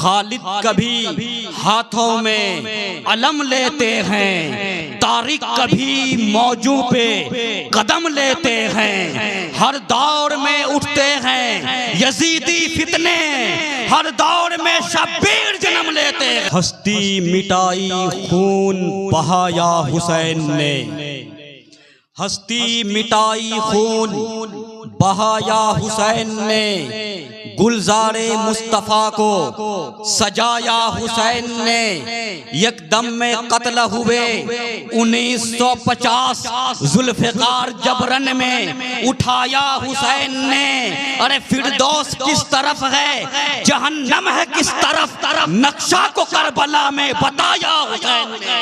खालिद कभी हाथों में अलम लेते हैं, तारिक कभी मौजू पे कदम लेते हैं। हर दौर में उठते हैं यजीदी फितने, हर दौर में शब्बीर जन्म लेते हैं। हस्ती मिटाई खून बहाया हुसैन ने, हस्ती मिटाई खून बहाया हुसैन ने, गुलजारे मुस्तफ़ा को सजाया हुसैन ने। यकदम में कत्ल हुए 1950 जुल्फ़िकार जबरन में उठाया हुसैन ने। अरे फिरदौस किस तरफ है, जहन्नम है किस तरफ, नक्शा को करबला में बताया हुसैन ने।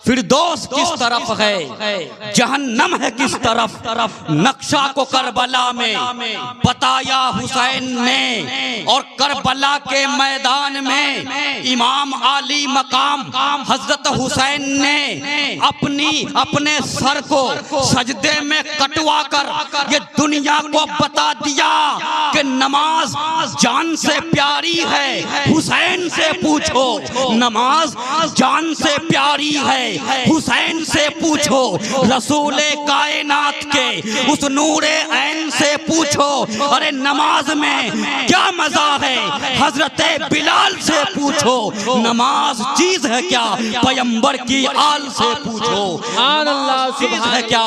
फिरदौस किस तरफ है, जहन्नम है किस तरफ, नक्शा को करबला में बताया हुसैन ने। और करबला के मैदान में इमाम आली मकाम हजरत हुसैन ने अपने सर को सजदे में कटवा कर ये दुनिया को बता दिया कि नमाज जान से प्यारी है, हुसैन से पूछो। नमाज जान से प्यारी है, हुसैन से पूछो। रसूले कायनात के उस नूरे ऐन से पूछो। अरे नमाज में क्या मजा है, हजरते बिलाल से पूछो। नमाज चीज है क्या, पैगंबर की आल से पूछो। चीज है क्या,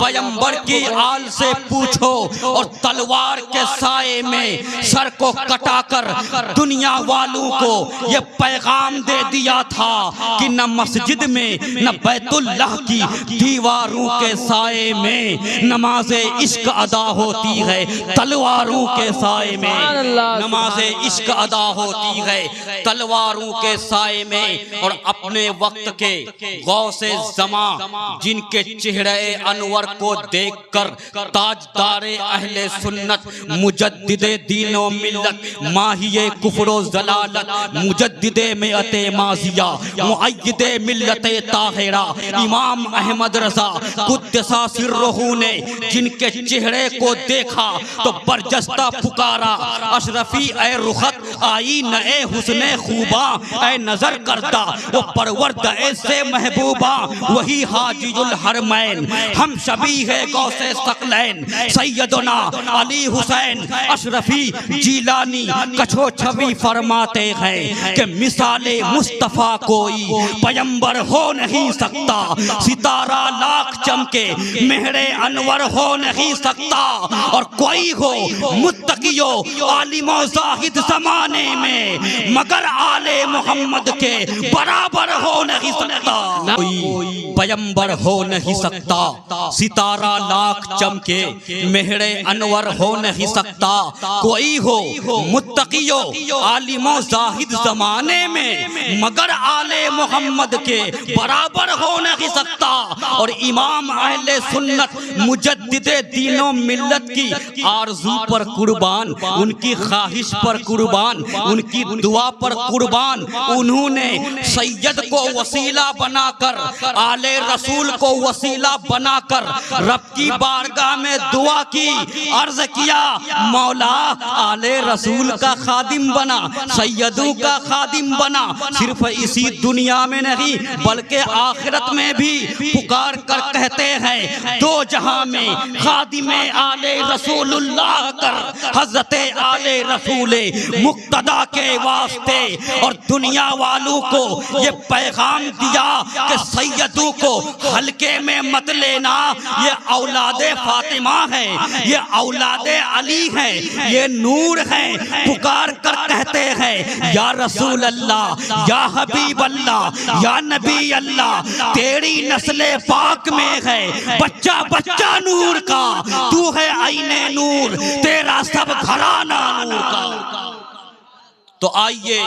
पैगंबर की आल से पूछो। और तलवार के साए में सर को कटाकर दुनिया वालों को ये पैगाम दे दिया था कि न मस्जिद में न बैतुल्लाह की दीवारों के साए में नमाज़े इश्क अदा होती है, तलवारों के साए में नमाज़े इश्क अदा होती है, तलवारों के साए में। और अपने वक्त के गौसे ज़मा जिनके चेहरे अनवर को देखकर ताजदारे अहले सुन्नत, मुजद्दिदे दीनो मिल्लत, माहिए कुफ्रो ज़लालत, मुजद्दिदे मिअते माज़िया, मुअय्यिदे मिल्लते ताहिरा, इमाम अहमद रज़ा कुद्दसा सिर्रहू ने जिनके चेहरे को देखा तो बरजस्ता पुकारा, अशरफी ए रुखत आई न ए हुस्ने खूबा, ए नजर करता वो परवरद ऐसे महबूबा, वही हाजीउल हरमैन हम शबी है गौसे सकलैन, सैयदना अली हुसैन अशरफी जीलानी कछो छवि फरमाते हैं कि मिसाले मुस्तफ़ा कोई पैगंबर हो नहीं सकता, सितारा लाख चमके मेहरे अनवर हो नहीं सकता। और कोई हो मुत्तकियो आलिमो जाहिद ज़माने में मगर आले मोहम्मद के बराबर हो नहीं सकता। कोई पैगंबर हो नहीं सकता, सितारा लाख चमके मेहरे अनवर हो नहीं सकता। कोई हो मुत्तकियो आलिमो जाहिद ज़माने में मगर आले मोहम्मद के बराबर हो नहीं सकता। और इमाम अहले सुन्नत मुजद्दिदे दीनो मिल्लत की आरज़ू पर कुर्बान, उनकी ख्वाहिश पर कुर्बान, उनकी दुआ पर कुर्बान, उन्होंने सैयद को वसीला बनाकर, आले रसूल को वसीला बनाकर रब की बारगाह में दुआ की, अर्ज किया मौला आले रसूल का खादिम बना, सैयदों का खादिम बना। सिर्फ इसी दुनिया में नहीं बल्कि आखिरत में भी पुकार कर कहते हैं दो जहां में खादिमे आले रसूलुल्लाह कर, हजरते आले रसूले मुक्तदा के वास्ते। और दुनिया वालों को ये पैगाम दिया कि सैयदों को हल्के में मत लेना, ये औलादे फातिमा है, ये औलादे अली है, ये नूर है। पुकार कर कहते हैं या रसूल अल्लाह, या हबीब अल्लाह, या नबी अल्लाह, तेरी नस्ले पाक में है बच्चा बच्चा नूर का, तू है आईने नूर, तेरा सब घराना नूर का। तो आइए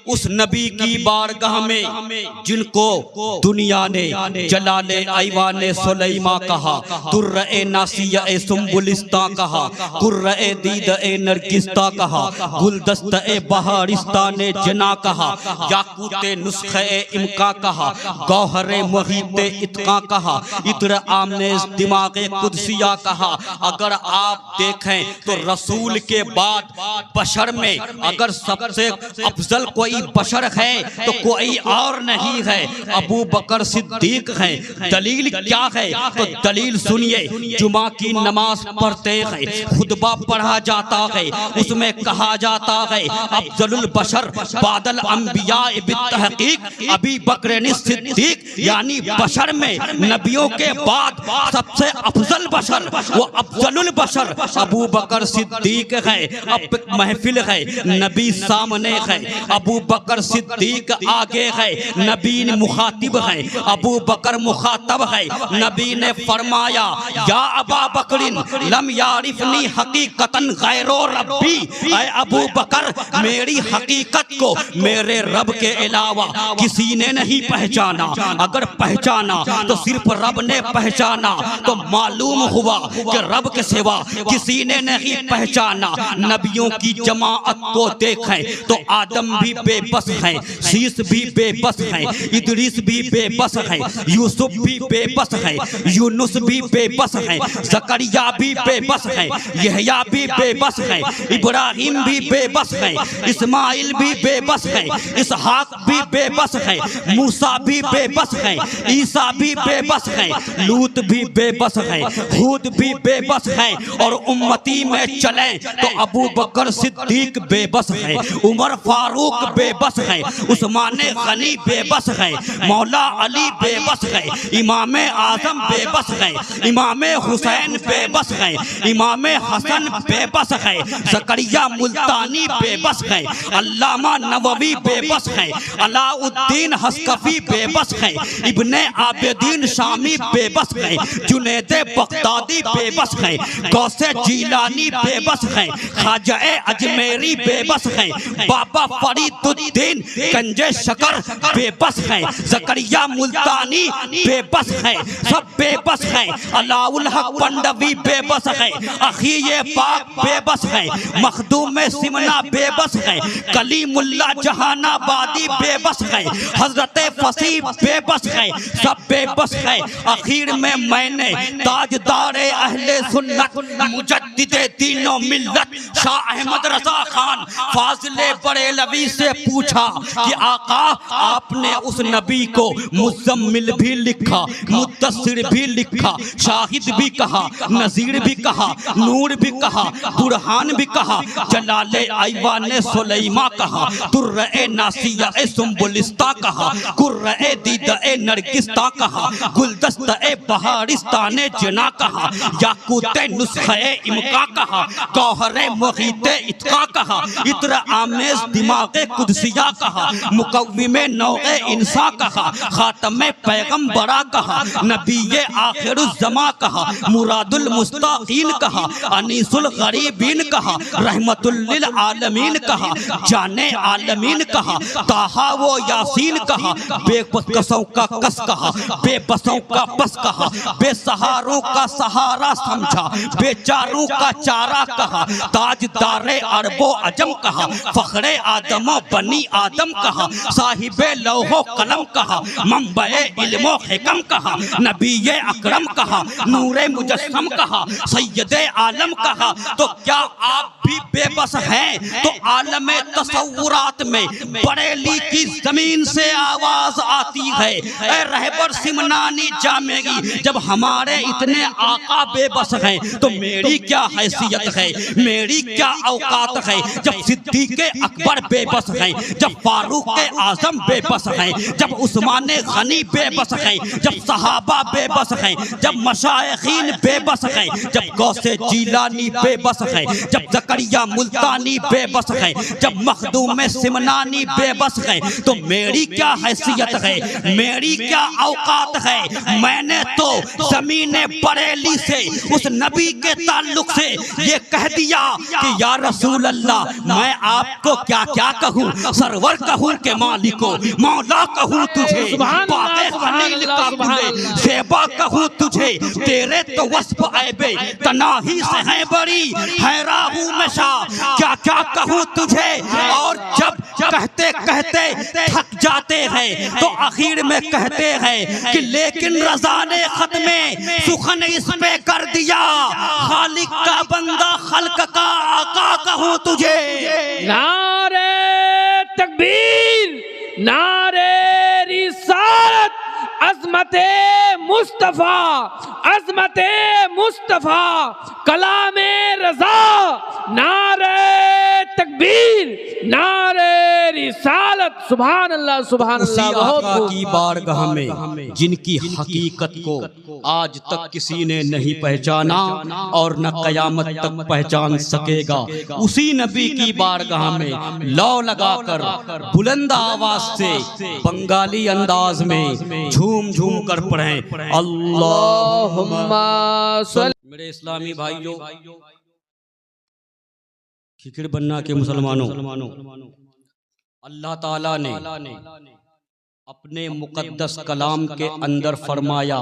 उस नबी की बारगाह में जिनको दुनिया ने जलाले ऐवाने सुलैमा कहा, दुर्र-ए नासिया ए सुम्बुलिस्ता कहा, कुर्र-ए दीद ए नरगिस्ता कहा, गुलदस्त ए बहारिस्ता ने जना कहा, याकूते नुस्खे ए इमका कहा, गौहरे मुहीते इत्का कहा, इत्र आमने दिमागे कुदसिया कहा। अगर आप देखें तो रसूल के बाद बशर में अगर सब सबसे अफजल कोई बशर है तो कोई और नहीं है, अबू बकर सिद्दीक है। दलील क्या है? तो दलील सुनिए। जुमा की नमाज पढ़ते हैं, खुतबा पढ़ा जाता है, उसमें कहा जाता है अफजलुल बशर बादल अंबिया बित्तहकीक अबी बकर सिद्दीक, यानी बशर में नबियों के बाद सबसे अफजल बशर वो अफजलुल बशर अबू बकर सिद्दीक है। अब महफिल है, नबी सामने है, अबू बकर सिद्दीक आगे है, नबी ने मुखातिब है, अबू बकर मुखातब है। नबी ने फरमाया या अबा बकरिन लम यारिफनी हकीकतन गैरो रब्बी, ऐ अबू बकर मेरी हकीकत को मेरे रब के अलावा किसी ने नहीं पहचाना। अगर पहचाना तो सिर्फ रब ने पहचाना, तो मालूम हुआ कि रब के सिवा किसी ने नहीं पहचाना। नबियों की जमाअत को देखें तो आदम भी बेबस है, शीश भी बेबस है, इदरीस भी बेबस है, यूसुफ भी बेबस है, यूनुस भी बेबस है, जकरिया भी बेबस है, यहया भी बेबस है, इब्राहिम भी बेबस है, इस्माइल भी बेबस है, इसहाक भी बेबस है, मूसा भी बेबस है, ईसा भी बेबस है, लूत भी बेबस है, हूद भी बेबस है। और उम्मती में चले तो अबू बकर सिद्दीक बेबस है, उमर फारूक बेबस है, उस्मान गनी बेबस है, मौला अली बेबस है, इमाम आजम बेबस है, इमाम हुसैन बेबस है, इमाम हसन बेबस है, जकरिया मुल्तानी बेबस है, अल्लामा नववी बेबस है, अलाउद्दीन हस्कफी बेबस है, इब्ने आबिदीन शामी बेबस है, जुनैद बगदादी बेबस है, गौसे जीलानी बेबस है, ख्वाजा अजमेरी बेबस है, बाबा फरीदुद्दीन गंजे शकर बेबस है, जकरिया मुल्तानी बेबस है, सब बेबस है, अलाउल हक पंडवी बेबस है, अखिये पाक बेबस है, मखदूम सिमना बेबस है, कलीमुल्ला जहानाबादी बेबस है, हजरत फसी बेबस है, सब बेबस है। आखिर में मैंने ताजदारे अहले सुन्नत मुजद्दिदे दीनो मिल्लत शाह अहमद रजा खान फाजिले बरेलवी से पूछा कि आका आपने उस नबी को मुज़म्मिल भी लिखा, मुद्दस्सिर भी लिखा, शाहिद भी कहा, नज़ीर भी कहा, नूर भी कहा, बुरहान भी कहा, जलाले आइवान सुलैमा कहा, दुर्रे नासिया सुम्बुलिस्ता कहा, कुर्रे दीदा नरगिस्ता कहा, गुलदस्ता बहारिस्ताने जना कहा, याकूते नुस्खे इमका कहा, गौहरे मुगीते इत्का कहा, इत्र आमेज दिमागे कुदसिया कहा, मुकव्विमे नौए इंसा कहा, खातमे पैगम्बरा कहा, नबीये आखिरुज़्ज़मा कहा, मुरादुल मुस्ताकीन कहा, अनीसुल गरीबीन कहा, रहमतुल लिल आलमीन कहा, जाने आलमीन कहा, ताहा वो यासीन कहा, बेकसों का कस कहा, बेबसों का बस कहा, बेसहारों का सहारा समझा, बेचारों का चारा कहा, ताजदारे अरबो अजम कहा, फखरे आदमो बनी आदम कहा, साहिबे लौहो कलम कहा, मंबए इल्मो हिकम कहा, नबीये अकरम कहा, नूरे मुजस्सम कहा, सैयदे आलम कहा। तो क्या आप भी बेबस हैं? तो आलमे तसव्वुरात में बरेली की जमीन से आवाज आती है, ऐ रहबर सिमनानी जामेगी, जब हमारे इतने आका बेबस हैं तो मेरी क्या हैसियत है, मेरी क्या औकात है। जब सिद्दीक़ अकबर बेबस हैं, जब फारूक आजम बेबस हैं, जब उस्मान गनी बेबस हैं, जब सहाबा बेबस हैं, जब मशाइखीन बेबस हैं, जब गौसे जीलानी बेबस हैं, जब जकरिया मुल्तानी बेबस हैं, जब मखदूम सिमनानी बेबस हैं, तो मेरी क्या हैसियत है, मेरी क्या औकात है। मैंने तो ज़मीने बरेली से उस नबी के ताल्लुक से ये कह दिया कि या रसूल अल्लाह, मैं आपको क्या क्या कहूँ, सरवर कहूँ के मालिको, मौला कहूँ तुझे, बाक़े खलील का गुले, ज़ेबा कहूँ तुझे, तेरे तो वस्फ़ ऐबे तनाही से हैं बड़ी, हैरा हूँ मैं शाह, क्या क्या कहूँ तुझे। और जब कहते कहते थक जाते हैं तो आखिर में कहते हैं कि लेकिन रज़ा ने ख़त्मे सुखन इस पे कर दिया, खालिक का बंदा खल्क का आका कहूँ तुझे। नारे तकबीर, नारे रिसालत, अज़मते मुस्तफ़ा, अज़मते मुस्तफ़ा, कलामे रज़ा, नारे तकबीर, नारे रिसालत। सुभान अल्लाह, सुभान अल्लाह। बहुत की बारगाह में जिनकी हकीकत को आज तक किसी ने नहीं पहचाना और न कयामत तक पहचान सकेगा, उसी नबी की बारगाह में लौ लगाकर बुलंद आवाज से बंगाली अंदाज में झूम झूम कर पढ़े अल्लाहुम्मा सल्ली। मेरे इस्लामी भाइयों, खिचड़ बनना के मुसलमानों, अल्लाह ताला ने अपने मुकद्दस कलाम के अंदर फरमाया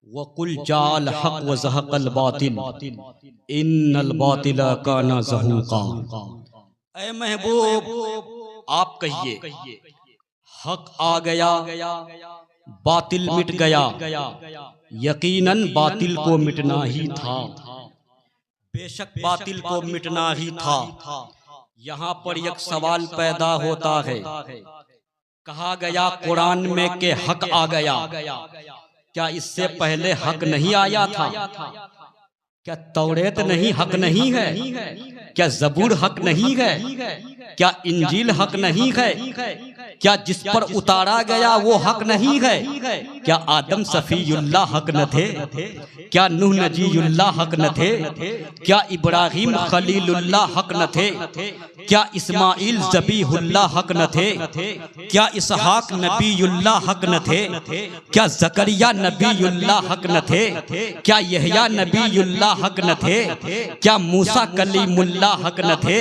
वकुल जाल हक व ज़हक़ल बातिल इन्नल बातिला काना ज़हूक़ा। ऐ महबूब, आप कहिए हक आ गया, बातिल मिट गया। यकीनन बातिल को मिटना ही था, बेशक बातिल को मिटना ही था। यहाँ पर एक सवाल पैदा होता है, कहा गया कुरान में कि हक आ गया, क्या इससे पहले हक नहीं आया था? क्या तौरेत नहीं हक नहीं है? क्या ज़बूर हक नहीं है? क्या इंजील हक नहीं है? क्या जिस पर उतारा गया वो हक नहीं है? क्या आदम सफीयुल्लाह हक न थे? क्या नूह नजीयुल्लाह हक न थे? क्या इब्राहिम खलीलुल्लाह हक न थे? क्या इस्माइल ज़बीहुल्लाह हक न थे? क्या इसहाक नबीयुल्लाह हक न थे? क्या ज़करिया नबीयुल्लाह हक न थे? क्या यहया नबीयुल्लाह हक न थे? क्या मूसा कलीमुल्लाह हक न थे?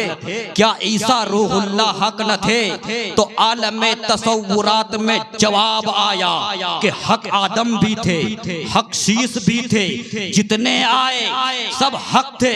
क्या ईसा रूहुल्लाह हक न थे? तो आलम तसव्वुरात में जवाब आया कि हक आदम भी थे, हक शीस भी थे, जितने आए सब हक थे।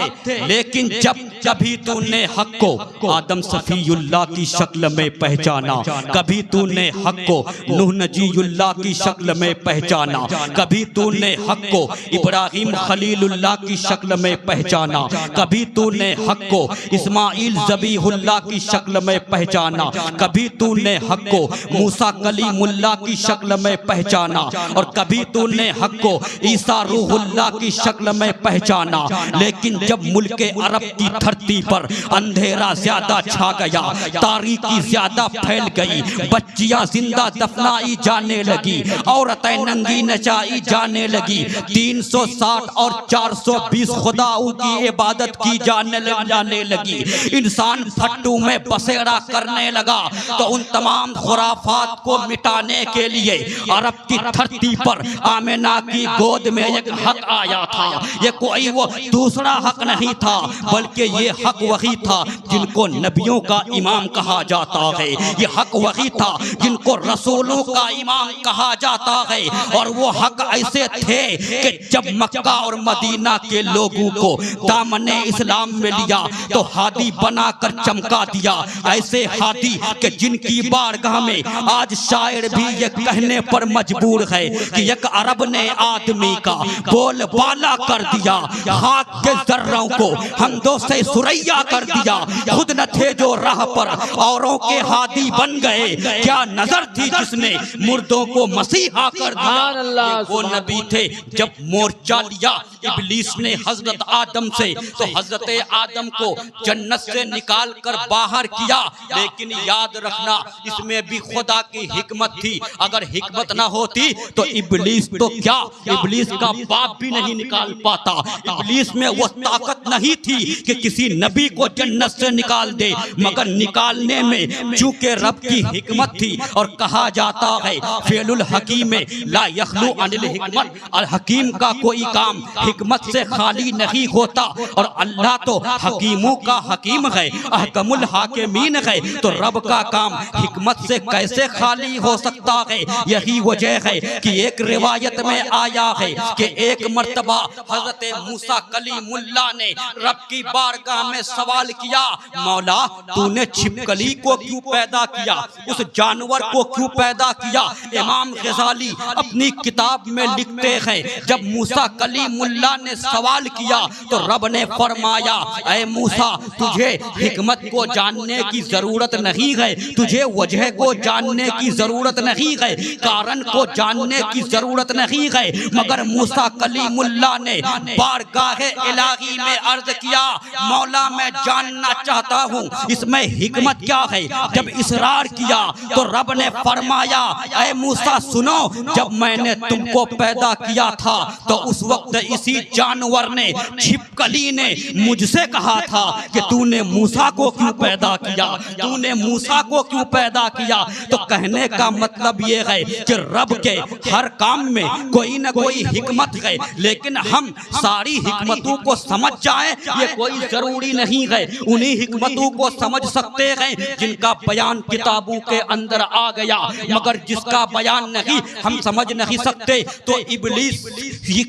लेकिन जब कभी तूने हक को आदम सफीयुल्लाह की शक्ल में पहचाना, कभी तूने हक को नूह नजीयुल्लाह की शक्ल में पहचाना, कभी तूने हक को इब्राहिम खलीलुल्लाह की शक्ल में पहचाना, कभी तूने हक को इस्माइल ज़बीहुल्लाह की शक्ल में पहचाना, कभी तूने हक को मूसा कलीमुल्लाह की शक्ल में पहचाना, और कभी तूने हक को ईसा रूहुल्लाह की शक्ल में पहचाना। लेकिन जब मुल्क अरब की धरती पर अंधेरा ज्यादा छा गया, तारीकी ज्यादा फैल गई, बच्चियां जिंदा दफनाई जाने लगी, औरतें नंगी नचाई जाने लगी, 360 और 420 खुदाओं की इबादत की जाने लगी, इंसान फट्टू में बसेरा करने लगा, तो उन तमाम खुराफात को मिटाने के लिए अरब की धरती पर आमिना की गोद में एक हक आया था। ये कोई वो दूसरा हक नहीं था, बल्कि ये हक वही था जिनको नबियों का इमाम कहा जाता है। ये हक वही था जिनको रसूलों का इमाम कहा जाता है। और वो हक ऐसे थे कि जब मक्का और मदीना के लोगों को दामने इस्लाम में लिया तो हादी बनाकर चमका दिया। ऐसे हादी कि जिनकी बारगाह में आज शायर भी ये कहने पर मजबूर है कि एक अरब ने आदमी का बोल बाला कर दिया, हाथ के जर्रों को हमदों से सुरैया कर दिया। खुद न थे जो राह पर औरों के हादी बन गए, क्या नजर थी जिसने मुर्दों को मसीहा कर दिया। वो नबी थे जब मोर्चा लिया इब्लीस ने हजरत आदम से, तो हजरत आदम को जन्नत से निकाल कर बाहर किया। लेकिन याद रखना इसमें भी खुदा की हिकमत थी। अगर हिकमत ना होती तो इब्लीस तो क्या, इब्लीस का बाप भी नहीं निकाल पाता। इब्लीस में वो ताकत नहीं थी कि किसी नबी को जन्नत से निकाल दे, मगर निकालने में चूंकि रब की हिकमत थी। और कहा जाता है फेलुल हकीम में ला यखलू अनिल हिकमत, और हकीम का कोई काम हिकमत से खाली नहीं होता। और अल्लाह तो हकीमों का हकीम है, अहकमुल हाकिमीन है। तो रब का काम हिकमत हिकमत से कैसे खाली हो सकता है। यही वजह है कि एक रिवायत में आया है कि एक मर्तबा हजरत मूसा कलीमुल्लाह ने रब की बारगाह में सवाल किया, मौला तूने छिपकली को क्यों पैदा किया, उस जानवर को क्यों पैदा किया। इमाम गजाली अपनी किताब में लिखते हैं, जब मूसा कलीमुल्लाह ने सवाल किया तो रब ने फरमाया, ऐ मूसा तुझे हिकमत को जानने की जरूरत नहीं है, तुझे वजह को जानने की जरूरत नहीं है, कारण को जानने की जरूरत नहीं है। मगर मूसा कलीमुल्लाह ने बारगाह इलाही में अर्ज किया, मौला मैं जानना चाहता हूँ इसमें हिकमत क्या है। जब इसरार किया तो रब ने फरमाया, ऐ मूसा सुनो, जब मैंने तुमको पैदा किया था तो उस वक्त इसी जानवर ने, छिपकली ने मुझसे कहा था कि तूने मूसा को क्यों पैदा किया, तूने मूसा को क्यों पैदा किया। तो कहने का मतलब ये है कि रब के हर काम में कोई न कोई हिकमत है, लेकिन हम सारी हिकमतों को समझ जाएं ये कोई जरूरी नहीं है। उन्हीं हिकमतों को समझ सकते हैं जिनका बयान किताबों के अंदर आ गया, मगर जिसका बयान नहीं हम समझ नहीं सकते। तो इब्लीस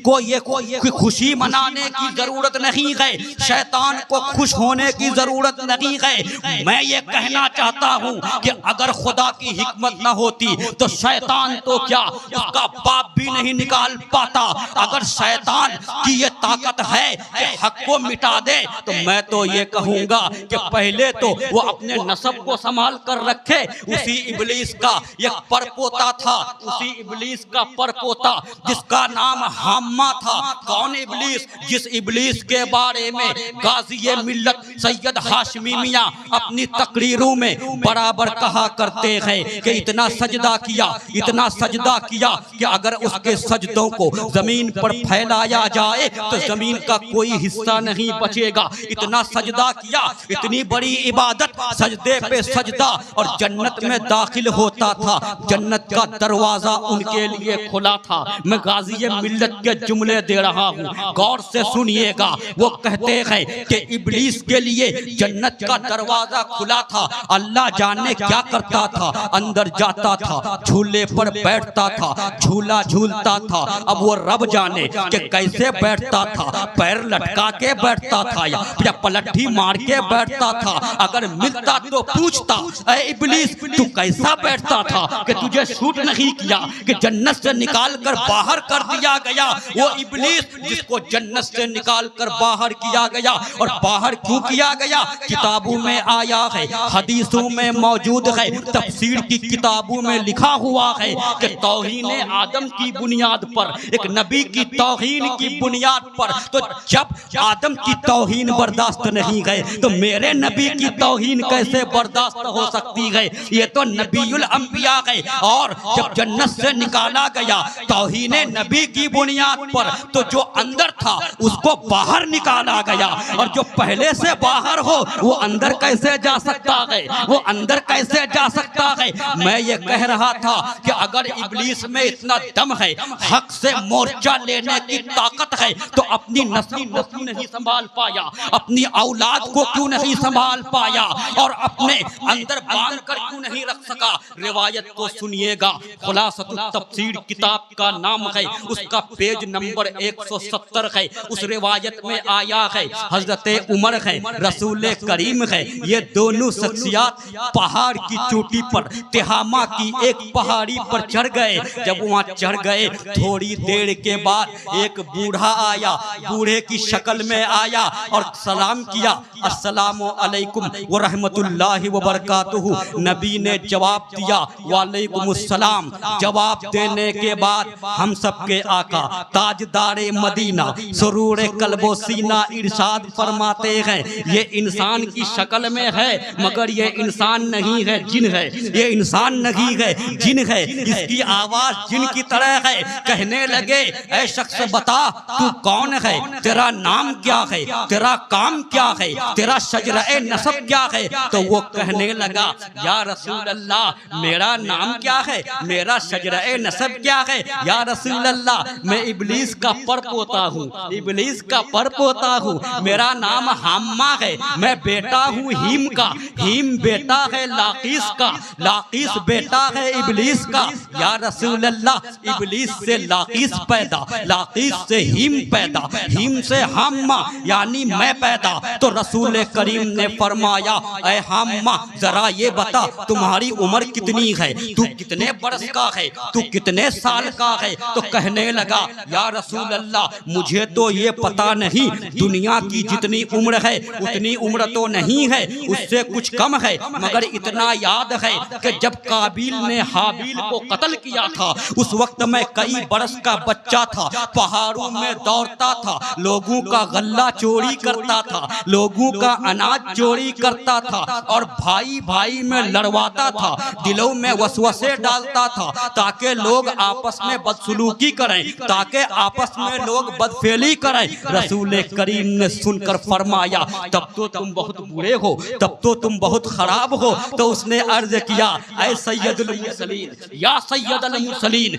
को ये खुशी मनाने की जरूरत नहीं है, शैतान को खुश होने की जरूरत नहीं है। मैं ये कहना चाहता हूँ कि अगर खुदा की हिकमत न होती तो शैतान तो क्या उसका बाप भी नहीं निकाल पाता। अगर शैतान की ये ताकत है कि हक को मिटा दे तो मैं तो ये कहूँगा कि पहले तो वो अपने नस्ब को संभाल कर रखे। उसी इब्लीस का एक परपोता था, उसी इब्लीस का परपोता जिसका नाम हाम्मा था। कौन इब्लीस? जिस इब्लीस के बारे में गाज़ी मिल्लत सैयद हाशमी मियां अपनी तकरीरों में बराबर कहा करते हैं कि इतना सजदा किया, इतना सजदा किया कि अगर उसके सजदों को जमीन पर फैलाया जाए तो जमीन का कोई हिस्सा नहीं बचेगा। इतना सजदा किया, इतनी बड़ी इबादत, सजदे पे सजदा, और जन्नत में दाखिल होता था, जन्नत का दरवाजा उनके लिए खुला था। मैं गाज़ी मिल्लत के जुमले दे रहा हूँ, गौर से सुनिएगा। वो कहते हैं कि इब्लीस के लिए जन्नत का दरवाजा खुला था। अल्लाह जाने क्या करता था, अंदर जाता था, झूले पर बैठता था, झूला झूलता था। अब वो रब जाने कि कैसे बैठता था, पैर लटका के बैठता था या पलटी मार के बैठता था। अगर मिलता तो पूछता, ऐ इब्लीस तू कैसा बैठता था कि तुझे शूट नहीं किया, कि जन्नत से निकाल कर बाहर कर दिया गया। वो इब्लीस जिसको जन्नत से निकाल कर बाहर किया गया, और बाहर क्यों किया गया किताबों में आया है, हदीसों में मौजूद है, तफसीर की किताबों में लिखा हुआ है कि तौहीन आदम की बुनियाद पर, एक नबी की तौहीन की बुनियाद पर, तो जब आदम की तौहीन बर्दाश्त नहीं है तो मेरे नबी की तौहीन कैसे बर्दाश्त हो सकती है। ये तो नबीउल अंबिया है। और जब जन्नत से निकाला गया तौहीन नबी की बुनियाद पर, तो जो अंदर था उसको बाहर निकाला गया, और जो पहले से बाहर हो वो अंदर कैसे जा सकता है, वो अंदर कैसे जा सकता है। मैं ये कह रहा था कि अगर इब्लीस में इतना दम है, हक से मोर्चा लेने की ताकत है, तो अपनी नस्ल को नहीं संभाल पाया, अपनी औलाद को क्यों नहीं संभाल पाया, और अपने अंदर बांध कर क्यों नहीं रख सका। रिवायत को सुनिएगा, खुलासतुत तफसीर किताब का नाम है, उसका पेज नंबर 170 है। उस रिवायत में आया है हजरत उमर है, रसूल करीम है, ये दोनों शख्सियत पहाड़ की चोटी पर, तिहामा की एक पहाड़ी पर चढ़ गए। जब वहाँ चढ़ गए थोड़ी देर के बाद एक बूढ़ा आया, बूढ़े की शक्ल में आया और सलाम किया, अस्सलामु अलैकुम व रहमतुल्लाहि व बरकातुहू। नबी ने जवाब दिया, वालेकुमुस्सलाम। जवाब देने के बाद हम सबके आका ताजदारे मदीना सुरूर कल्बो सीना इरशाद फरमाते हैं, ये इंसान की शक्ल में है मगर ये इंसान नहीं है, जिन है। ये इंसान नहीं है, जिन है। इसकी आवाज जिन की तरह है। कहने लगे, ऐ शख्स बता तू कौन है, तेरा नाम क्या है, तेरा काम क्या है, तेरा शजरा-ए नसब क्या है। तो वो कहने लगा, या रसूल अल्लाह मेरा नाम क्या है, मेरा शजरा-ए नसब क्या है। या रसूल अल्लाह मैं इब्लीस का परपोता हूँ, इब्लीस का परपोता हूँ, मेरा नाम हाम्मा है, मैं बेटा हूँ हीम का, हीम बेटा है लाकीस का, लाकीस बेटा है इबलीस का। या रसूल अल्लाह इबलीस से लाकीस पैदा, लाकीस से हिम पैदा, हिम से हम्मा यानी मैं पैदा। तो रसूल करीम ने फरमाया ऐ हम्मा जरा ये बता तुम्हारी उम्र कितनी है, तू कितने बरस का है, तू कितने साल का है। तो कहने लगा या रसूल अल्लाह मुझे तो ये पता नहीं, दुनिया की जितनी उम्र है उतनी उम्र तो नहीं है, उससे कुछ कम है, मगर इतना याद है कि जब काबिल ने हाबिल को कत्ल किया था उस वक्त मैं कई बरस का बच्चा था, पहाड़ों में दौड़ता था, लोगों का गल्ला चोरी करता था, लोगों का अनाज चोरी करता था और भाई भाई में लड़वाता था, दिलों में वसवसे डालता था ताकि लोग आपस में बदसलूकी करें, ताकि आपस में लोग बदफेली करें। रसूल करीम ने सुनकर फरमाया तब तो तुम बहुत बुरे हो, तब तो तुम बहुत खराब हो। तो उसने अर्ज किया ऐ सैयदुल मुरसलीन, या सैयदुल मुरसलीन,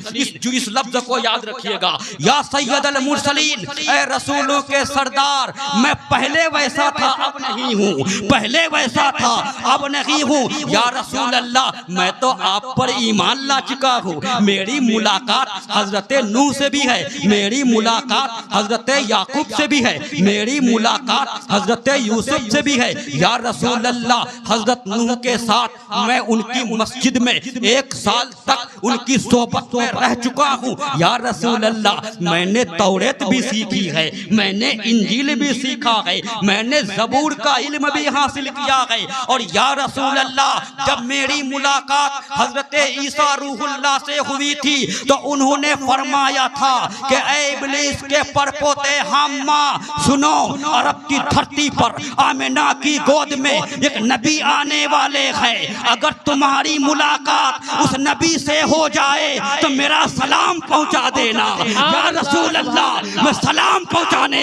इस लफ्ज को याद रखिएगा, या सैयदुल मुरसलीन, ऐ रसूलों के सरदार, मैं पहले वैसा था अब नहीं हूँ, पहले वैसा था अब नहीं हूँ। या रसूल अल्लाह मैं तो आप पर ईमान ला चुका हूँ, मेरी मुलाकात हजरत नूह से भी है, मेरी मुलाकात हजरत याकूब से भी है, मेरी मुलाकात हजरत यूसुफ से भी है। या रसूल अल्लाह हजरत नूह के साथ मैं उनकी मस्जिद में 1 साल तक उनकी सोबत में रह चुका हूँ। या रसूल अल्लाह मैंने तौरेत भी सीखी है, मैंने इंजील भी सीखा है, मैंने ज़बूर का इल्म भी हासिल किया है। और या रसूल अल्लाह जब मेरी मुलाकात हजरत ईसा रूहुल्लाह से हुई थी तो उन्होंने फरमाया था कि ऐ इब्लीस के परपोते हम्मा सुनो, अरब की धरती पर आमिना की गोद में एक नबी आने वाले हैं, अगर तुम्हारी मुलाकात उस नबी से हो जाए तो मेरा सलाम पहुंचा देना। या रसूल अल्लाह मैं सलाम पहुंचाने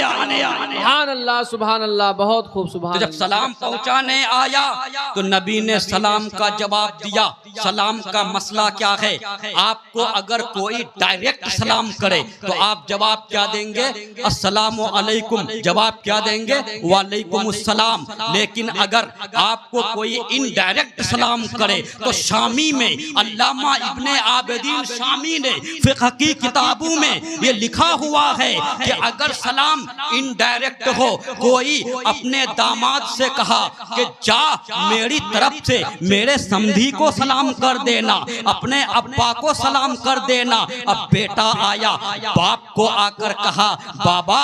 सुभान अल्लाह, बहुत खूब सुभान। तो जब सलाम पहुंचाने आया तो नबी ने सलाम का जवाब दिया। सलाम का मसला क्या है, आपको अगर कोई डायरेक्ट सलाम करे तो आप जवाब क्या देंगे, अस्सलामु अलैकुम, जवाब क्या देंगे, वालेकुमुस्सलाम। लेकिन अगर आपको कोई इनडायरेक्ट सलाम करे तो शामी में अल्लामा इब्ने आबिदीन शामी ने फिक़्ह की किताबों में ये लिखा हुआ है कि अगर सलाम इनडायरेक्ट हो, कोई अपने दामाद से कहा कि जा मेरी तरफ से मेरे समधी को सलाम कर देना, अपने अब्बा को सलाम कर देना। अब बेटा आया, बाप को आकर कहा बाबा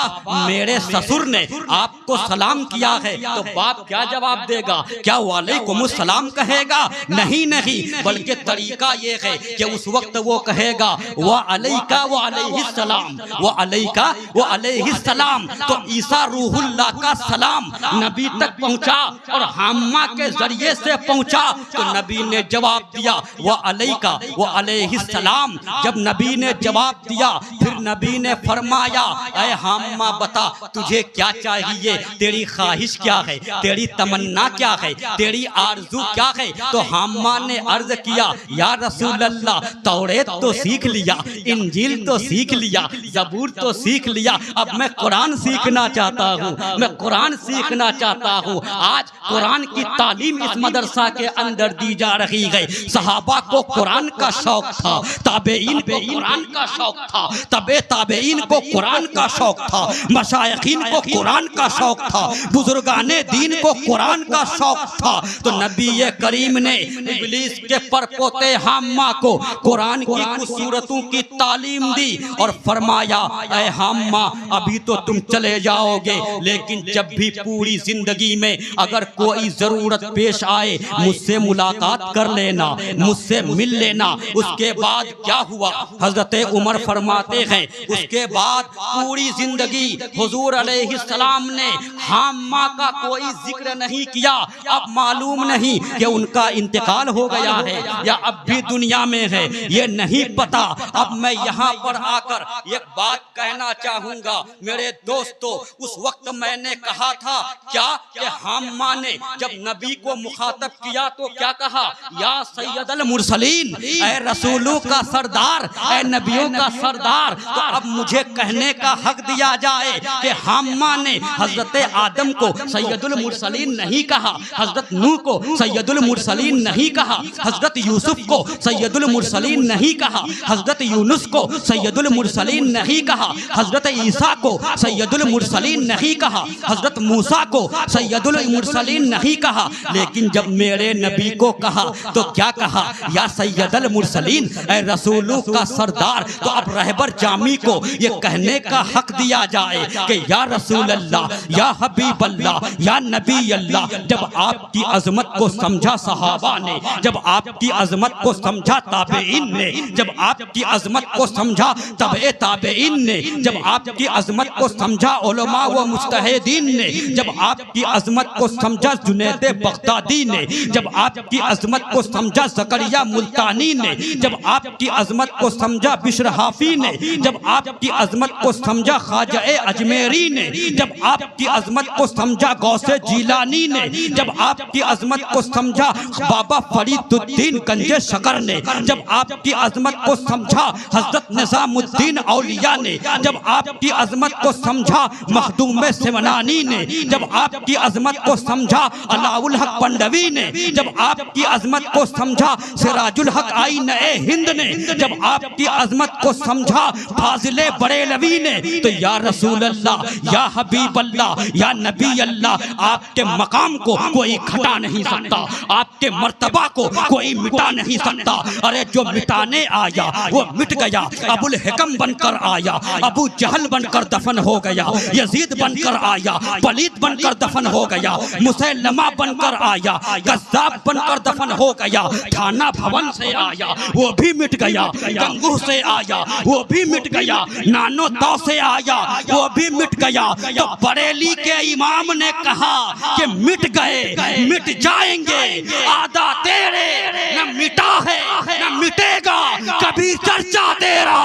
मेरे ससुर ने आपको सलाम किया है, तो बाप क्या जवाब देगा, क्या वालेकुमुस्सलाम कहेगा? नहीं नहीं, बल्कि तरीका ये है कि उस वक्त वो कहेगा व अलैका व अलैहिस्सलाम, व अलैका व अलैहिस्सलाम। तो ईसा रूहुल्लाह का सलाम नबी तक पहुंचा और हम्मा के जरिए से पहुंचा। तो नबी ने जवाब दिया व अलैका व अलैहिस्सलाम। जब नबी ने जवाब दिया फिर नबी ने फरमाया ऐ हम्मा बता तुझे क्या चाहिए, तेरी ख्वाहिश क्या है, तेरी तमन्ना क्या है, तेरी आरजू क्या है? तो हम्मा ने अर्ज किया या रसूल अल्लाह तौरेत तो सीख लिया, इंजील तो सीख लिया, ज़बूर तो सीख लिया, अब मैं कुरान सीखना चाहता हूँ, मैं कुरान सीखना चाहता हूँ। आज कुरान की तालीम इस मदरसा के अंदर दी जा रही है। सहाबा को कुरान का शौक था, ताबेईन को कुरान का शौक था, तबे ताबेईन को कुरान का शौक था, मशाइखीन को कुरान का शौक था, बुजुर्गाने दीन को कुरान का शौक था। तो नबी करीम ने इब्लीस के परपोते हम्मा को कुरान की कुछ सूरतों की तालीम दी और फरमाया ऐ हम्मा अभी तो तुम चले जाओगे, लेकिन जब भी पूरी जिंदगी में अगर कोई जरूरत पेश आए मुझसे मुलाकात कर लेना, मुझसे मिल लेना। उसके बाद क्या हुआ, हजरत उमर फरमाते हैं उसके बाद पूरी जिंदगी हुजूर अलैहिस्सलाम ने हम्मा का कोई जिक्र नहीं किया। अब मालूम नहीं कि उनका इंतकाल हो गया है या अब भी दुनिया में है, ये नहीं पता। अब मैं यहाँ पर आकर एक बात कहना चाहूँगा मेरे दोस्तों, उस वक्त मैंने कहा था क्या कि हम्मा ने जब नबी को मुखातब किया तो क्या कहा, या सैयदुल मुरसलीन, ऐ रसूलों का सरदार, ऐ नबियों का सरदार। तो अब मुझे कहने का हक दिया जाए कि हम्मा ने हजरत आदम को सैयदुल मुरसलीन नहीं कहा, हजरत नूह को सैयदुल मुरसलीन मुरसलीन नहीं कहा, हजरत यूसुफ को सैयदुल मुरसलीन नहीं कहा, हजरत यूनुस को सैयदुल मुरसलीन नहीं कहा, हजरत ईसा को सैयदुल मुरसलीन नहीं कहा, हजरत मूसा को सैयदुल मुरसलीन नहीं कहा। लेकिन जब मेरे नबी को कहा तो क्या कहा? या सैयदुल मुरसलीन, ऐ रसूलों का सरदार। तो अब रहबर जामी को ये कहने का हक दिया जाए कि या रसूल अल्लाह, या हबीब अल्लाह, या नबी अल्लाह। जब आपकी अजमत को समझा सहाबा ने, जब आपकी अजमत को समझा ताबेइन ने, जब आपकी अजमत को समझा तबे ताबेइन ने, जब आपकी अजमत को समझा उलमा व मुज्तहिदीन ने, जब आपकी अजमत को समझा जुनैद बगदादी ने, जब आपकी अजमत को समझा ज़करिया मुल्तानी ने, जब आपकी अजमत को समझा बिश्र हाफी ने, जब आपकी अजमत को समझा ख्वाजा अजमेरी ने, जब आपकी अजमत को समझा गौसे जीलानी ने, जब आपकी अजमत को समझा बाबा फरीदुद्दीन गंजे शकर ने, जब आपकी अजमत को समझा हजरत निजामुद्दीन औलिया ने, जब आपकी अजमत को समझा मखदूम सिमनानी ने, जब आपकी अजमत को समझा अलाउल हक पंडवी ने, जब आपकी अजमत को समझा सिराजुल हक आईन ए हिंद ने, जब आपकी अजमत को समझा फाजिले बरेलवी ने। तो या रसूल अल्लाह, या हबीब अल्लाह, या नबी अल्लाह, आपके मकाम को कोई घटा नहीं सकता, आपके मर्तबा को कोई मिटा नहीं सकता। अरे जो मिटाने आया वो मिट गया। अबुल हिकम बनकर आया, अबू जहल बनकर दफन हो गया, यजीद बनकर आया, पलीत बनकर दफन हो गया, मुसैलमा बनकर आया, गज्जाब बनकर दफन हो गया, थाना भवन से आया वो भी मिट गया, गंगू से आया वो भी मिट गया, नानो तौ से आया वो भी मिट गया। तो बरेली के इमाम ने कहा कि मिट गए, मिट जाएंगे, आधा तेरे, न मिटा है न मिटेगा कभी चर्चा तेरा।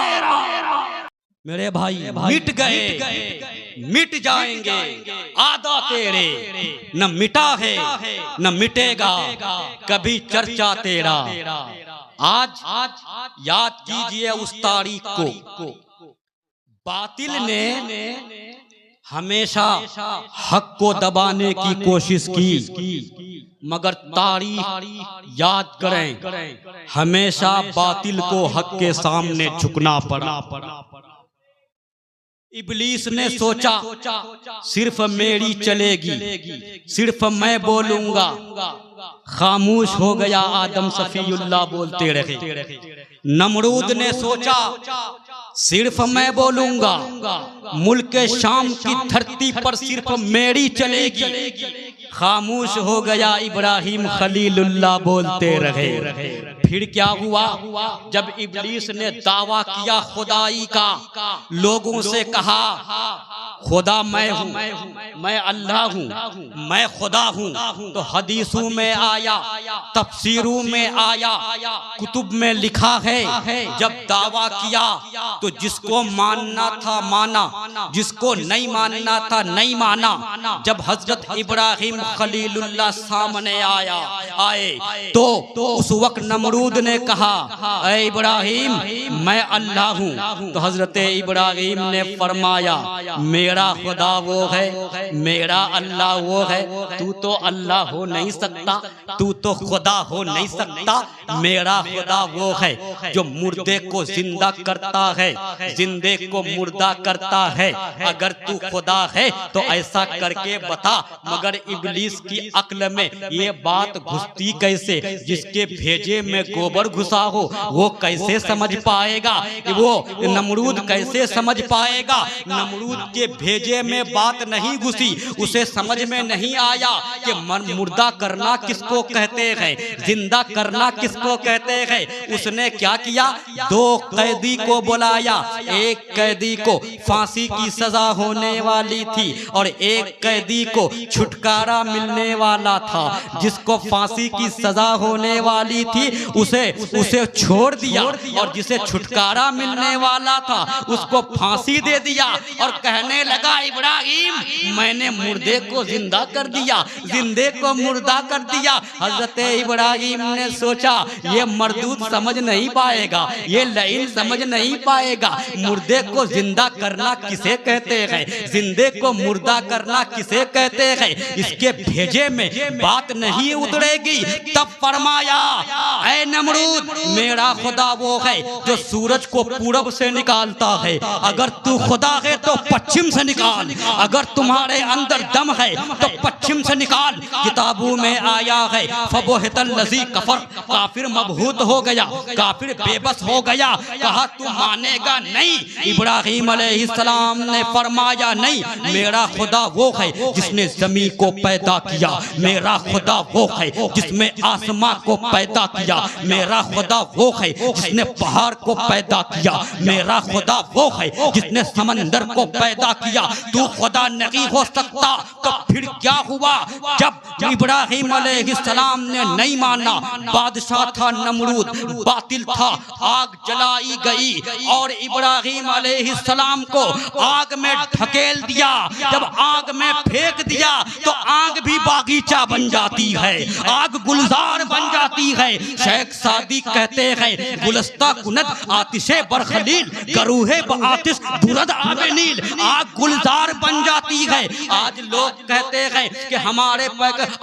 मेरे भाई मिट गए, मिट जाएंगे, आधा तेरे, न मिटा है न मिटेगा कभी चर्चा तेरा। आज याद कीजिए उस तारीख को, बातिल ने हमेशा हक को दबाने की कोशिश की, मगर तारीख याद करें, हमेशा बातिल को हक के सामने झुकना पड़ा। इब्लीस ने सोचा सिर्फ मेरी चलेगी, सिर्फ मैं बोलूंगा। खामोश हो गया आदम सफीउल्लाह बोलते रहे। नमरूद ने सोचा सिर्फ मैं बोलूंगा, मुल्क शाम की धरती पर सिर्फ मेरी चलेगी। खामोश हो गया इब्राहिम खलीलुल्लाह बोलते रहे। फिर क्या हुआ? जब इब्लीस ने दावा किया खुदाई का, लोगों से कहा खुदा मैं हूँ, मैं अल्लाह हूँ, मैं खुदा हूँ, तो हदीसों में आया, तफसीरों में आया, कुतुब में लिखा है। जब दावा किया तो जिसको मानना था माना, जिसको नहीं मानना था नहीं माना। जब हजरत इब्राहिम खलीलुल्लाह सामने आए तो उस वक्त नमरूद ने कहा ऐ इब्राहिम मैं अल्लाह हूँ। तो हजरत इब्राहिम ने फरमाया मेरा खुदा वो है, मेरा अल्लाह वो है, तू तो अल्लाह हो नहीं सकता, तू तो खुदा हो नहीं सकता। मेरा खुदा वो है जो मुर्दे को जिंदा करता है, जिंदे को मुर्दा करता है। अगर तू खुदा है तो ऐसा करके बता। मगर इब्लीस की अक्ल में ये बात घुसती कैसे? जिसके भेजे में गोबर घुसा हो वो कैसे समझ पाएगा? वो नमरूद कैसे समझ पाएगा? नमरूद के भेजे में बात नहीं घुसी, उसे समझ में नहीं आया कि मुर्दा करना किसको कहते हैं, जिंदा करना किसको कहते हैं। उसने क्या किया? दो कैदी को बुलाया। एक कैदी को फांसी की सजा होने वाली थी और एक कैदी को छुटकारा मिलने वाला था। जिसको फांसी की सजा होने वाली थी उसे छोड़ दिया और जिसे छुटकारा मिलने वाला था उसको फांसी दे दिया और कहने लगा इब्राहिम मैंने मुर्दे को जिंदा कर दिया, जिंदे को मुर्दा कर दिया। हजरत इब्राहिम ने सोचा ये मरदूद समझ नहीं पाएगा, ये लईन समझ नहीं पाएगा। मुर्दे को जिंदा करना किसे कहते हैं, जिंदे को मुर्दा करना किसे कहते हैं, इसके भेजे में बात नहीं उतरेगी। तब फरमाया ऐ नमरूद मेरा खुदा वो है जो सूरज को पूरब से निकालता है, अगर तू खुदा है तो पश्चिम से निकाल, अगर तुम्हारे अंदर दम है तो पश्चिम से निकाल। किताबों में आया है फबोहितल लज़ी कफर, काफिर मबहूत हो गया, काफिर बेबस हो गया। कहा तू मानेगा नहीं। इब्राहिम अलैहिस्सलाम ने फरमाया नहीं, मेरा खुदा वो है जिसने जमीन को पैदा किया, मेरा खुदा वो है जिसमें आसमां को पैदा किया, मेरा खुदा वो है जिसने पहाड़ को पैदा किया, मेरा खुदा वो है जिसने समंदर को पैदा किया। तू खुदा नहीं हो सकता। तो फिर क्या हुआ जब इब्राहिम अलैहिस्सलाम ने नहीं माना? बादशाह था नमरूद, बातिल था, आग जलाई गई और इब्राहिम अलैहिस्सलाम को आग में ढकेल दिया। जब आग में फेंक दिया तो आग भी बागीचा बन जाती है, आग गुलजार बन जाती है। शेख सादी कहते हैं गुलस्ता कुनत आतिशे बरखलील करूहे आतिश दुरद आबे नील, आग गुलजार बन जाती है। आज लोग कहते हैं कि हमारे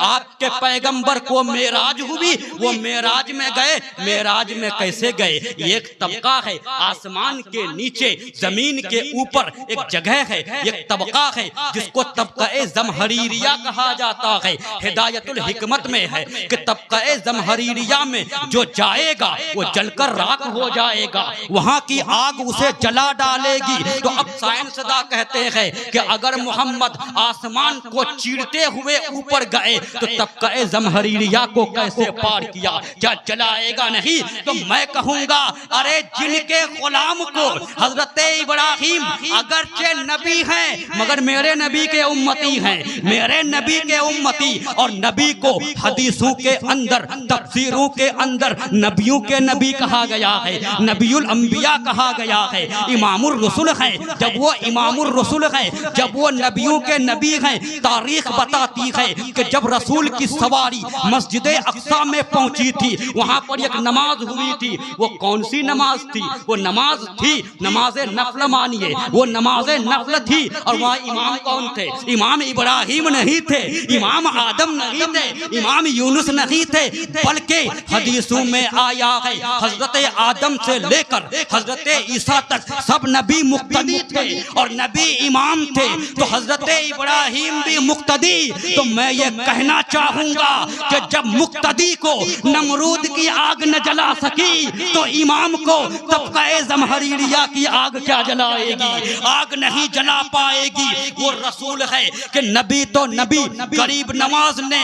आपके पैगंबर को मेराज हुई, वो मेराज में गए। मेराज में कैसे गए? एक तबका है आसमान के नीचे, जमीन के ऊपर एक जगह है, एक तबका है जिसको तबका ज़महरीरिया कहा जाता है। हिदायतुल हिकमत में है कि तबका ज़महरीरिया में जो जाएगा वो जलकर राख हो जाएगा, वहाँ की आग उसे जला डालेगी। तो अब साइंसदा कहते हैं कि अगर मोहम्मद आसमान को चीरते हुए ऊपर गए तो तबका ज़महरीरिया को कैसे पार किया? क्या जलाएगा नहीं? तो मैं कहूँगा अरे जिनके गुलाम को हजरत इब्राहिम अगरचे नबी हैं मगर मेरे नबी के उम्मती हैं, मेरे नबी के उम्मती, और नबी को हदीसों के अंदर तफसीरों के अंदर नबियों के नबी कहा गया है, नबीउल अंबिया कहा गया है, इमामुर रसूल है। जब वो इमामुर रसूल है, जब वो नबियों के नबी हैं, तारीख बताती है कि जब रसूल की सवारी मस्जिद अक्सा में पहुंची थी, वहां पर एक नमाज हुई थी। वो कौन सी नमाज थी? वो नमाज थी नमाज नफल, मानिए वो नमाज नफल थी। और वहाँ इमाम कौन थे? इमाम इब्राहिम नहीं थे, इमाम आदम नहीं थे, इमाम यूनुस नहीं थे, बल्कि हदीसों में आया है हजरत आदम से लेकर हजरत ईसा तक सब नबी मुक्तदी थे और नबी इमाम थे। तो हजरत इब्राहिम भी मुक्तदी। तो मैं ये कहना चाहूंगा कि जब मुक्तदी को नमरूद की आग न जला सकी तो इमाम को तबका ज़महरीरिया की आग क्या जलाएगी? आग नहीं जला पाएगी। वो रसूल है कि नबी तो नबी, गरीब नवाज ने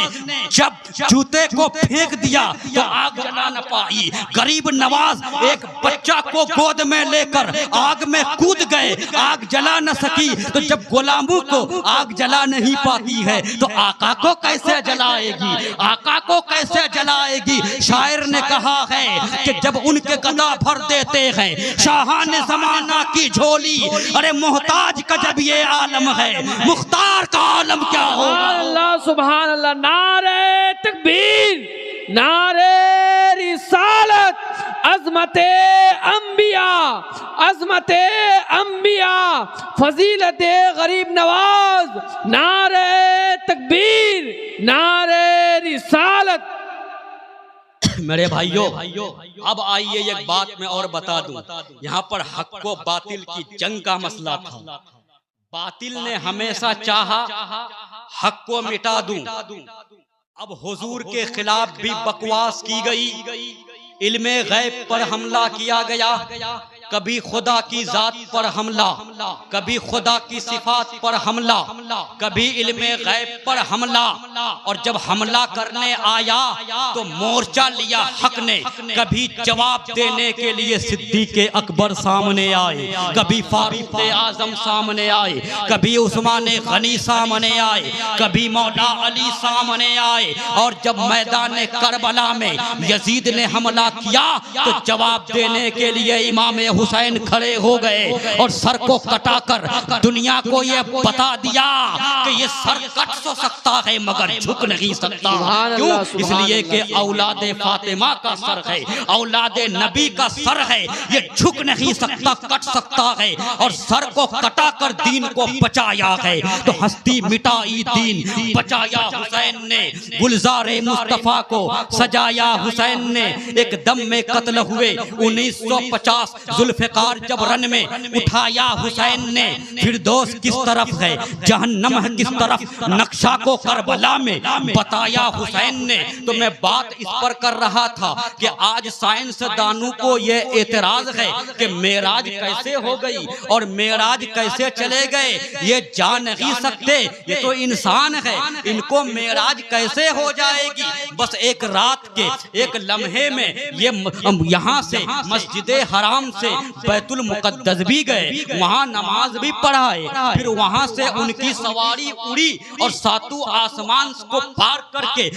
जब जूते को फेंक दिया तो आग जला न पाई। गरीब नवाज एक बच्चा को गोद में लेकर आग में कूद गए, आग जला न सकी। तो जब गुलामों को आग जला नहीं पाती है तो आका को कैसे जलाएगी? आका को कैसे जलाएगी? शायर ने कहा है कि जब उनके गदा भर देते हैं शाहान ज़माना की झोली, अरे मोहताज का जब ये आलम है, मुख्तार का आलम क्या होगा? अल्लाह सुभान अल्लाह। नारे तकबीर, नारे रिसालत, अज़मते अंबिया, अज़मते अंबिया, फजीलते गरीब नवाज, नारे तकबीर, नारे रिसालत। मेरे भाइयों अब आइए एक बात मैं और बता दूं। यहाँ पर हक को बातिल की जंग का मसला था। बातिल ने हमेशा चाहा हक को मिटा दूं। अब हुजूर के खिलाफ भी बकवास की गई, इल्मे गैब पर हमला किया गया, कभी खुदा की जात पर हमला, कभी खुदा की सिफात पर हमला, कभी इल्मे गैब पर हमला। और जब हमला करने आया तो मोर्चा लिया हक ने। कभी जवाब देने के लिए सिद्दीक़ अकबर सामने आए, कभी फारूक आजम सामने आए, कभी उस्मान गनी सामने आए, कभी मौला अली सामने आए। और जब मैदान करबला में यजीद ने हमला किया तो जवाब देने के लिए इमाम हुसैन खड़े हो गए और सर को कटाकर दुनिया को ये बता दिया कि ये सर कट तो सकता है मगर झुक नहीं सकता। क्यों? इसलिए कि औलादे फातिमा का सर है, औलादे नबी का सर है, ये झुक नहीं सकता, कट सकता है। और सर को कटाकर दीन को बचाया है। तो हस्ती मिटाई दीन बचाया हुसैन ने, गुलजारे मुस्तफा को सजाया हुसैन ने। एक दम में कत्ल हुए 1950 जुल्फिकार जब रन में उठाया हुसैन ने। फिरदौस किस तरफ है, जहन्नम है किस तरफ, नक्शा को करबला में बताया हुसैन ने। तो मैं बात इस पर कर रहा था कि आज साइंसदानों को यह एतराज है कि मेराज कैसे हो गई और मेराज कैसे चले गए, ये जान नहीं सकते। ये तो इंसान है, इनको मेराज कैसे हो जाएगी। बस एक रात के एक लम्हे में ये यहाँ से मस्जिदे हराम से बैतुल मुकद्दस भी गए, वहाँ नमाज भी पढ़ाए, फिर वहाँ से उनकी सवारी उड़ी और सातों आसमान को पार करके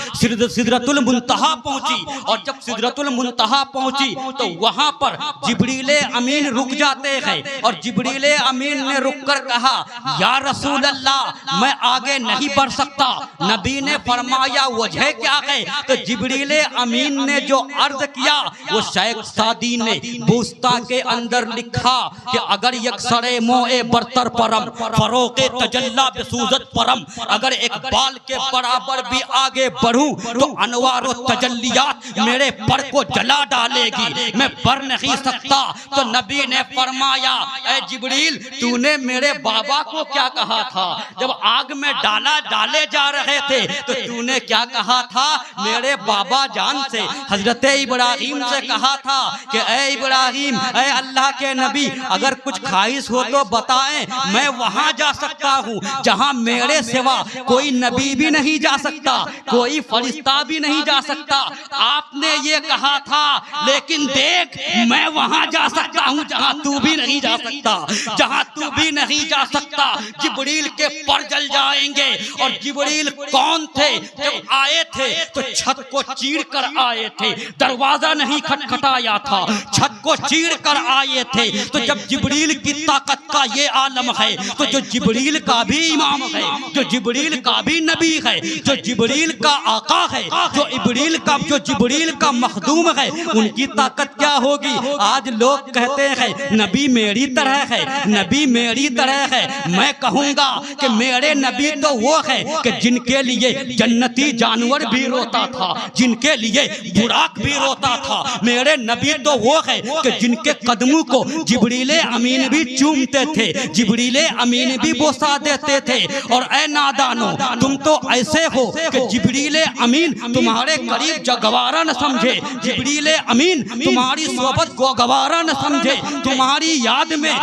सिदरतुल मुंतहा पहुंची। और जब सिदरतुल मुंतहा पहुंची तो वहाँ पर जिब्रीले अमीन रुक जाते हैं और जिब्रीले अमीन ने रुक कर कहा, या रसूल अल्लाह मैं आगे नहीं बढ़ सकता। नबी ने फरमाया वजह क्या है? तो जिब्रीले अमीन ने जो अर्ज किया वो शेख सादी ने बूस्ता के अंदर लिखा कि अगर एक सरे मोए बरतर परम फरोके तजल्ला बेसूजत परम, अगर एक बाल के बराबर भी आगे बढ़ूं तो अनवारो तजल्लियात मेरे पर को जला डालेगी, मैं बढ़ नहीं सकता। तो नबी ने फरमाया, ऐ जिब्रील तूने मेरे बाबा को क्या कहा था? जब आग में डाले जा रहे थे तो तूने क्या कहा था? मेरे बाबा जान से हजरत इब्राहिम से कहा था कि ऐ इब्राहिम, ऐ अल्लाह के नबी, अगर कुछ ख्वाहिश हो तो बताएं, मैं वहां जा सकता हूँ जहां मेरे सिवा कोई नबी भी नहीं जा सकता, कोई फरिश्ता भी नहीं जा सकता। आपने ये कहा था, लेकिन देख मैं वहां जा सकता हूँ जहां तू भी नहीं जा सकता, जहां तू भी नहीं जा सकता। जिब्रील के पर जल जाएंगे। और जिब्रील कौन थे? जब आए थे तो छत को चीर कर आए थे, दरवाजा नहीं खटखटाया था, छत को चीर कर आए थे। तो जब जिब्रील की ताकत का ये आलम है तो जो जिब्रील का भी इमाम है, जो जिब्रील का भी नबी है, जो जिब्रील का आका है, जो जिब्रील का मखदूम है, उनकी ताकत क्या होगी? आज लोग कहते हैं नबी मेरी तरह है, नबी मेरी तरह है। मैं कहूंगा कि मेरे नबी तो वो है कि जिनके लिए जन्नती जानवर भी रोता था, जिनके लिए बुराक भी रोता था। मेरे नबी तो वो है कि जिनके कदमों को जिब्रीले अमीन भी चूमते थे, जिब्रीले अमीन भी बोसा देते थे। और ऐ नादानो, तुम तो ऐसे हो कि जिब्रीले अमीन तुम्हारे करीब गवारा न समझे, जिब्रीले अमीन तुम्हारी सोबत को गवारा न समझे, तुम्हारी याद में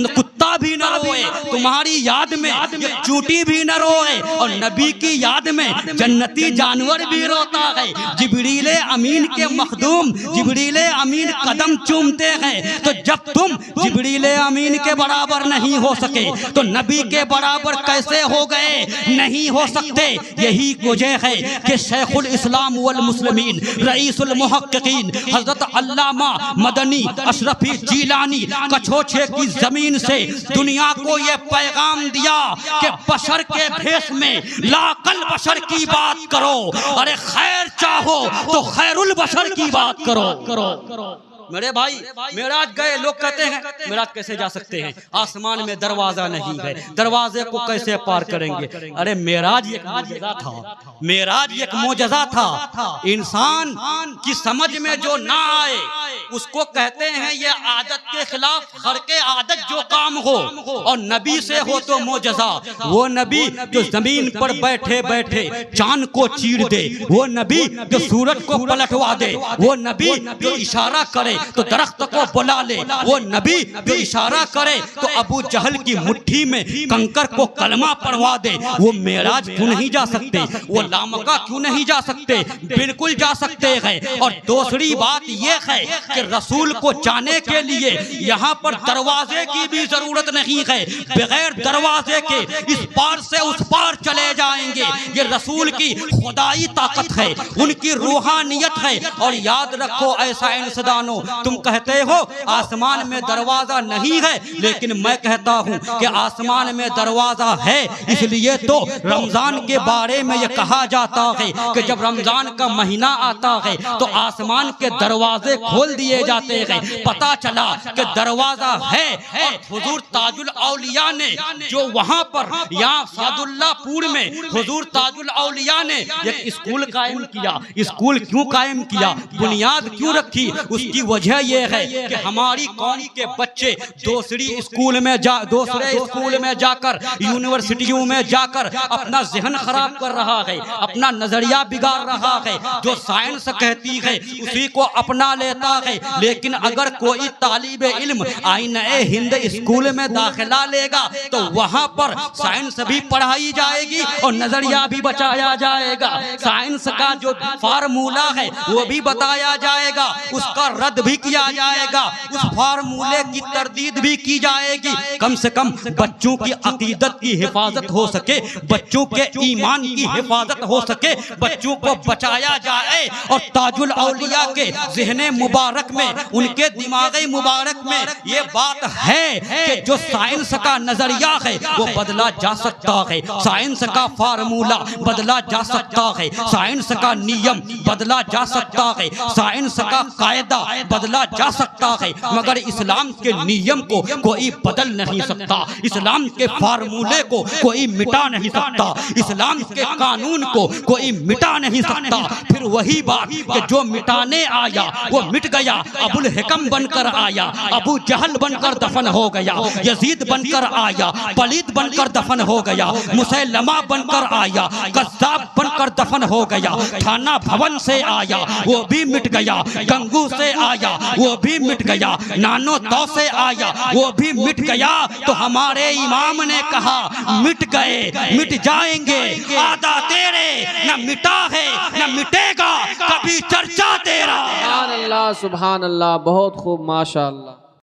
कुत्ता भी न रोए, तुम्हारी याद में चूटी भी न रोए, और नबी की याद में जन्नती जानवर भी रोता है। जिब्रीले अमीन के मखदूम जिब्रीले अमीन कदम चूमते हैं। तो जब तुम जिब्रीले अमीन के बराबर नहीं हो सके तो नबी के बराबर कैसे हो गए? नहीं हो सकते। यही वजह है कि शेखुल इस्लाम वल मुस्लिमीन रईसुल मुहक्किकीन हजरत अल्लामा मदनी अशरफी जीलानी कछोछे की जमीन से दुनिया को ये पैगाम दिया कि बशर के भेष में लाकल बशर की बात करो, अरे खैर चाहो तो खैरुल बशर की बात करो। मेरे भाई मेराज गए, लोग कहते हैं मेराज कैसे जा सकते हैं? आसमान में दरवाजा नहीं है, दरवाजे को कैसे पार करेंगे? अरे मेराज एक मोजज़ा था, मेराज एक मोजज़ा था। इंसान की समझ में जो ना आए उसको कहते हैं ये आदत के खिलाफ खर्के आदत जो काम हो, और नबी से हो तो मोजज़ा। वो नबी जो जमीन पर बैठे बैठे चांद को चीर दे, वो नबी जो सूरज को पलटवा दे, वो नबी जो इशारा करे तो दरख्त को बुला ले, वो नबी जो इशारा करे तो अबू जहल की मुट्ठी में कंकर को कलमा पढ़वा दे। वो मेराज क्यों नहीं जा सकते? वो लामका क्यों नहीं जा सकते? बिल्कुल जा सकते हैं। और दूसरी बात ये है कि रसूल को जाने के लिए यहाँ पर दरवाजे की भी जरूरत नहीं है, बगैर दरवाजे के इस पार से उस पार चले जाएंगे। ये रसूल की खुदाई ताकत है, उनकी रूहानियत है। और याद रखो ऐसा इंसानों, तुम कहते हो आसमान में दरवाजा नहीं है, लेकिन मैं कहता हूँ कि आसमान में दरवाजा है। इसलिए तो रमजान के बारे में यह कहा जाता है कि जब रमजान का महीना आता है तो आसमान के दरवाजे खोल दिए जाते हैं। पता चला कि दरवाजा है। और हुजूर ताजुल औलिया ने जो वहाँ पर यहाँ सादुल्लापुर में हुजूर ताजुल औलिया ने एक स्कूल कायम किया। स्कूल क्यों कायम किया, बुनियाद क्यों रखी, उसकी वजह यह है कि हमारी कौम के बच्चे दूसरे स्कूल में जाकर यूनिवर्सिटियों में जाकर अपना ज़हन खराब कर रहा है, अपना नजरिया बिगाड़ रहा है। जो साइंस कहती है उसी को अपना लेता है। लेकिन अगर कोई तालिब इल्म आईने हिंद स्कूल में दाखिला लेगा तो वहाँ पर साइंस भी पढ़ाई जाएगी और नजरिया भी बचाया जाएगा। साइंस का जो फार्मूला है वो भी बताया जाएगा, उसका रद्द भी किया जाएगा, उस फार्मूले की तरदीद भी की जाएगी। कम से कम बच्चों की अकीदत की हिफाजत हो सके, बच्चों के ईमान की हिफाजत हो सके, बच्चों को बचाया जाए। और ताजुल औलिया के ज़हने मुबारक में, उनके दिमागे मुबारक में ये बात है कि जो साइंस का नजरिया है वो बदला जा सकता है, साइंस का फार्मूला बदला जा सकता है, साइंस का नियम बदला जा सकता है, साइंस का कायदा बदला जा सकता है, मगर इस्लाम के नियम को कोई बदल नहीं सकता, इस्लाम के फार्मूले को कोई मिटा नहीं सकता, इस्लाम के कानून को कोई मिटा नहीं सकता। फिर वही बात कि जो मिटाने आया वो मिट गया। अबुल हिकम बनकर आया, अबू जहल बनकर दफन हो गया, यजीद बनकर आया, पलीद बनकर दफन हो गया, मुसैलमा बनकर आया, कज़्ज़ाब बनकर दफन हो गया, थाना भवन से आया वो भी मिट गया, गंगू से आया वो भी मिट गया, नानो तौ से आया वो भी मिट गया। तो हमारे इमाम ने कहा मिट गए, मिट जाएंगे, आदा तेरे न मिटा है न मिटेगा कभी चर्चा तेरा। सुभान अल्लाह, सुभान अल्लाह, बहुत खूब, माशाअल्लाह।